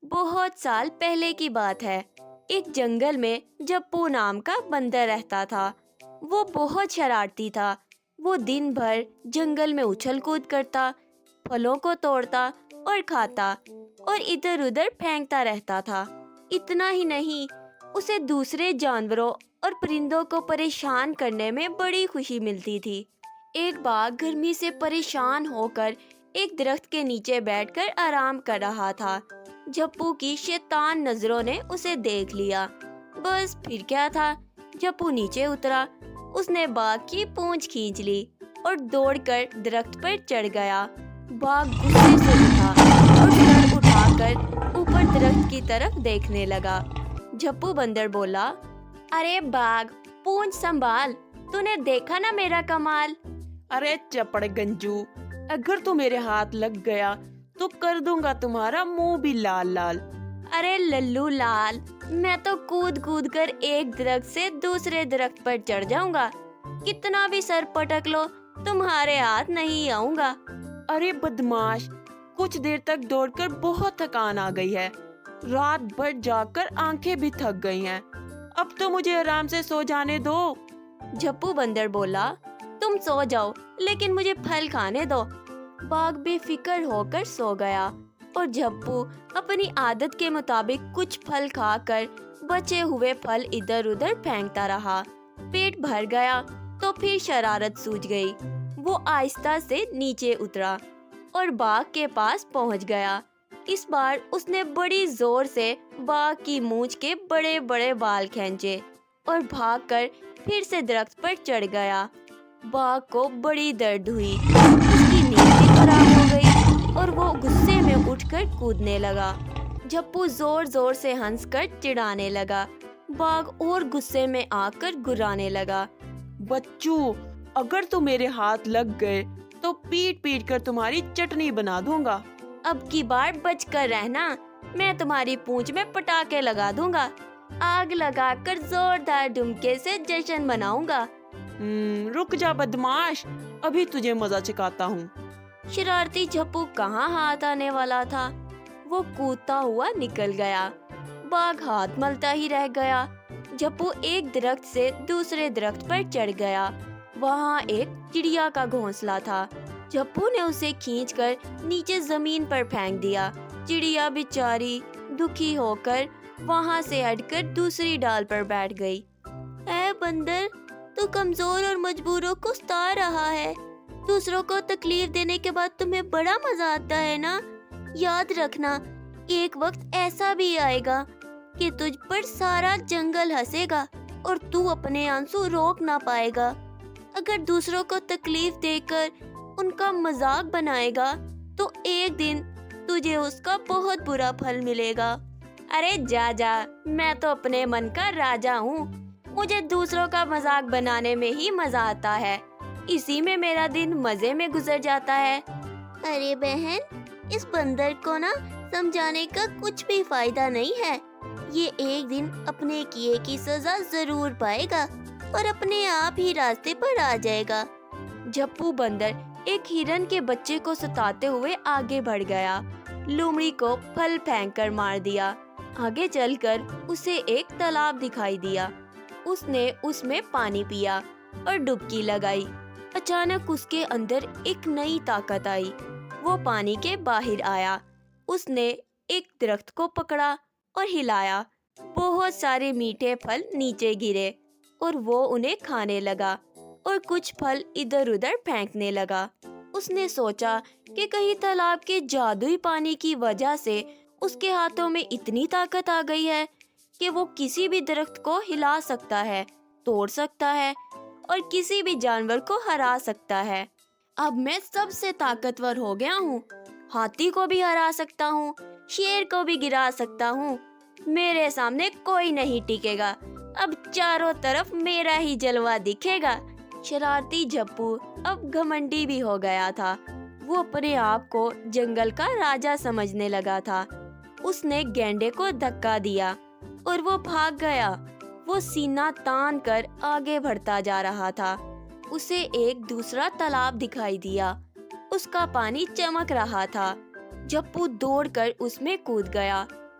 بہت سال پہلے کی بات ہے۔ ایک جنگل میں جپو نام کا بندر رہتا تھا۔ وہ بہت شرارتی تھا۔ وہ دن بھر جنگل میں اچھل کود کرتا، پھلوں کو توڑتا اور کھاتا اور ادھر ادھر پھینکتا رہتا تھا۔ اتنا ہی نہیں، اسے دوسرے جانوروں اور پرندوں کو پریشان کرنے میں بڑی خوشی ملتی تھی۔ ایک بار گرمی سے پریشان ہو کر ایک درخت کے نیچے بیٹھ کر آرام کر رہا تھا۔ جپو کی شیطان نظروں نے اسے دیکھ لیا۔ بس پھر کیا تھا، جپو نیچے اترا۔ اس نے باغ کی پونچھ کھینچ لی اور دوڑ کر درخت پر چڑھ گیا۔ باغ غصے سے اٹھا اور سر اٹھا کر اوپر درخت کی طرف دیکھنے لگا۔ جپو بندر بولا، ارے باغ، پونچھ سنبھال، تو نے دیکھا نا میرا کمال؟ ارے چپڑ گنجو، اگر تو میرے ہاتھ لگ گیا تو کر دوں گا تمہارا منہ بھی لال لال۔ ارے للو لال، میں تو کود کود کر ایک درخت سے دوسرے درخت پر چڑھ جاؤں گا۔ کتنا بھی سر پٹک لو، تمہارے ہاتھ نہیں آؤں گا۔ ارے بدماش، کچھ دیر تک دوڑ کر بہت تھکان آ گئی ہے۔ رات بھر جا کر آنکھیں بھی تھک گئی ہیں۔ اب تو مجھے آرام سے سو جانے دو۔ جپو بندر بولا، تم سو جاؤ لیکن مجھے پھل کھانے دو۔ باغ بے فکر ہو کر سو گیا اور جپو اپنی عادت کے مطابق کچھ پھل کھا کر بچے ہوئے پھل ادھر ادھر پھینکتا رہا۔ پیٹ بھر گیا تو پھر شرارت سوجھ گئی۔ وہ آہستہ سے نیچے اترا اور باغ کے پاس پہنچ گیا۔ اس بار اس نے بڑی زور سے باغ کی مونچھ کے بڑے بڑے بال کھینچے اور بھاگ کر پھر سے درخت پر چڑھ گیا۔ باغ کو بڑی درد ہوئی، اس کی نیند بھی خراب ہو گئی اور وہ غصے میں اٹھ کر کودنے لگا۔ جپو زور زور سے ہنس کر چڑھانے لگا۔ باغ اور غصے میں آ کر گرانے لگا۔ بچو، اگر تو میرے ہاتھ لگ گئے تو پیٹ پیٹ کر تمہاری چٹنی بنا دوں گا۔ اب کی بار بچ کر رہنا، میں تمہاری پونچھ میں پٹاخے لگا دوں گا۔ آگ لگا کر زوردار ڈمکے سے جشن مناؤں گا۔ رک جا بدماش، ابھی تجھے مزہ چکھاتا ہوں۔ شرارتی جپو کہاں ہاتھ آنے والا تھا، وہ کودتا ہوا نکل گیا۔ باغ ہاتھ ملتا ہی رہ گیا۔ جپو ایک درخت سے دوسرے درخت پر چڑھ گیا۔ وہاں ایک چڑیا کا گھونسلہ تھا۔ جپو نے اسے کھینچ کر نیچے زمین پر پھینک دیا۔ چڑیا بیچاری دکھی ہو کر وہاں سے ہٹ کر دوسری ڈال پر بیٹھ گئی۔ اے بندر، تو کمزور اور مجبوروں کو ستا رہا ہے۔ دوسروں کو تکلیف دینے کے بعد تمہیں بڑا مزہ آتا ہے نا؟ یاد رکھنا، ایک وقت ایسا بھی آئے گا کہ تجھ پر سارا جنگل ہنسے گا اور تو اپنے آنسو روک نہ پائے گا۔ اگر دوسروں کو تکلیف دے کر ان کا مذاق بنائے گا تو ایک دن تجھے اس کا بہت برا پھل ملے گا۔ ارے جا جا، میں تو اپنے من کا راجا ہوں۔ مجھے دوسروں کا مذاق بنانے میں ہی مزہ آتا ہے، اسی میں میرا دن مزے میں گزر جاتا ہے۔ ارے بہن، اس بندر کو نا سمجھانے کا کچھ بھی فائدہ نہیں ہے۔ یہ ایک دن اپنے کیے کی سزا ضرور پائے گا اور اپنے آپ ہی راستے پر آ جائے گا۔ جپو بندر ایک ہرن کے بچے کو ستاتے ہوئے آگے بڑھ گیا۔ لومڑی کو پھل پھینک کر مار دیا۔ آگے چل کر اسے ایک تالاب دکھائی دیا۔ اس نے اس میں پانی پیا اور ڈبکی لگائی۔ اچانک اس کے اندر ایک نئی طاقت آئی۔ وہ پانی کے باہر آیا۔ اس نے ایک درخت کو پکڑا اور ہلایا۔ بہت سارے میٹھے پھل نیچے گرے اور وہ انہیں کھانے لگا اور کچھ پھل ادھر ادھر پھینکنے لگا۔ اس نے سوچا کہ کہیں تالاب کے جادوئی پانی کی وجہ سے اس کے ہاتھوں میں اتنی طاقت آ گئی ہے کہ وہ کسی بھی درخت کو ہلا سکتا ہے، توڑ سکتا ہے اور کسی بھی جانور کو ہرا سکتا ہے۔ اب میں سب سے طاقتور ہو گیا ہوں، ہاتھی کو بھی ہرا سکتا ہوں، شیر کو بھی گرا سکتا ہوں۔ میرے سامنے کوئی نہیں ٹکے گا، اب چاروں طرف میرا ہی جلوہ دکھے گا۔ شرارتی جپو اب گھمنڈی بھی ہو گیا تھا۔ وہ اپنے آپ کو جنگل کا راجا سمجھنے لگا تھا۔ اس نے گینڈے کو دھکا دیا اور وہ بھاگ گیا۔ وہ سینہ تان کر آگے بڑھتا جا رہا تھا۔ اسے ایک دوسرا تالاب دکھائی دیا۔ اس کا پانی چمک رہا تھا۔ جپو دوڑ کر اس میں کود گیا۔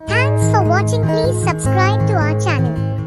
Thanks for watching. Please subscribe to our channel.